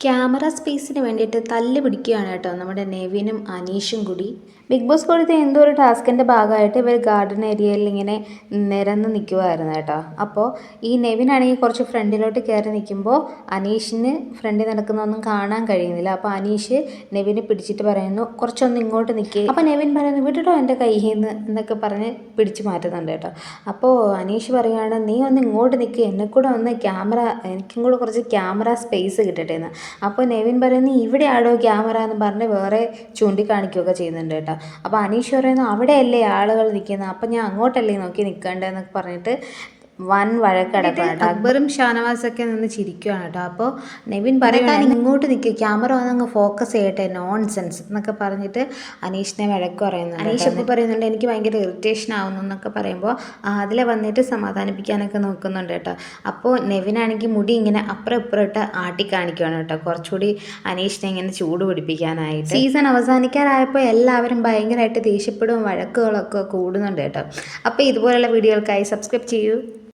Camera സ്പേസിന് വേണ്ടിയിട്ട് തല്ല് പിടിക്കുകയാണ് കേട്ടോ നമ്മുടെ നെവിനും അനീഷും കൂടി. ബിഗ് ബോസ് കൊടുത്ത എന്തോ ഒരു ടാസ്കിൻ്റെ ഭാഗമായിട്ട് ഇവർ ഗാർഡൻ ഏരിയയിൽ ഇങ്ങനെ നിരന്ന് നിൽക്കുമായിരുന്നു കേട്ടോ. അപ്പോൾ ഈ നെവിനാണെങ്കിൽ കുറച്ച് ഫ്രണ്ടിലോട്ട് കയറി നിൽക്കുമ്പോൾ അനീഷിന് ഫ്രണ്ടിൽ നടക്കുന്നതൊന്നും കാണാൻ കഴിയുന്നില്ല. അപ്പോൾ അനീഷ് നെവിനെ പിടിച്ചിട്ട് പറയുന്നു കുറച്ചൊന്ന് ഇങ്ങോട്ട് നിൽക്കുക. അപ്പോൾ നെവിൻ പറയുന്നു വിട്ടോ എൻ്റെ കയ്യിൽ നിന്ന് എന്നൊക്കെ പറഞ്ഞ് പിടിച്ച് മാറ്റുന്നുണ്ട് കേട്ടോ. അപ്പോൾ അനീഷ് പറയുകയാണ് നീ ഒന്ന് ഇങ്ങോട്ട് നിൽക്കുക, എന്നെ കൂടെ ഒന്ന് എനിക്കും കൂടെ കുറച്ച് ക്യാമറ സ്പേസ് കിട്ടട്ടെ എന്ന്. അപ്പോൾ നെവിൻ പറയുന്നത് ഇവിടെ ആടോ ക്യാമറ എന്ന് പറഞ്ഞ് വേറെ ചൂണ്ടിക്കാണിക്കുകയൊക്കെ ചെയ്യുന്നുണ്ട് കേട്ടോ. അപ്പോൾ അനീഷ് പറയുന്നു അവിടെയല്ലേ ആളുകൾ നിൽക്കുന്നത്, അപ്പം ഞാൻ അങ്ങോട്ടല്ലേ നോക്കി നിൽക്കേണ്ടതെന്നൊക്കെ പറഞ്ഞിട്ട് വൻ വഴക്കടക്കാണ്. അക്ബറും ഷാനവാസൊക്കെ നിന്ന് ചിരിക്കുകയാണ് കേട്ടോ. അപ്പോൾ നെവിൻ പറയാൻ ഇങ്ങോട്ട് നിൽക്കുക, ക്യാമറ വന്നങ്ങ് ഫോക്കസ് ചെയ്യട്ടെ, നോൺസെൻസ് എന്നൊക്കെ പറഞ്ഞിട്ട് അനീഷിനെ വഴക്ക് പറയുന്നുണ്ട്. അനീഷ് അപ്പോൾ പറയുന്നുണ്ട് എനിക്ക് ഭയങ്കര ഇറിറ്റേഷൻ ആവുന്നു എന്നൊക്കെ പറയുമ്പോൾ അതിലെ വന്നിട്ട് സമാധാനിപ്പിക്കാനൊക്കെ നോക്കുന്നുണ്ട് കേട്ടോ. അപ്പോൾ നെവിനാണെങ്കിൽ മുടി ഇങ്ങനെ അപ്പുറം ഇപ്പുറം ഇട്ട് ആട്ടി കാണിക്കുകയാണ് കേട്ടോ, കുറച്ചുകൂടി അനീഷിനെ ഇങ്ങനെ ചൂട് പിടിപ്പിക്കാനായിട്ട്. സീസൺ അവസാനിക്കാറായപ്പോൾ എല്ലാവരും ഭയങ്കരമായിട്ട് ദേഷ്യപ്പെടും, വഴക്കുകളൊക്കെ കൂടുന്നുണ്ട് കേട്ടോ. അപ്പോൾ ഇതുപോലുള്ള വീഡിയോകൾക്കായി സബ്സ്ക്രൈബ് ചെയ്യൂ.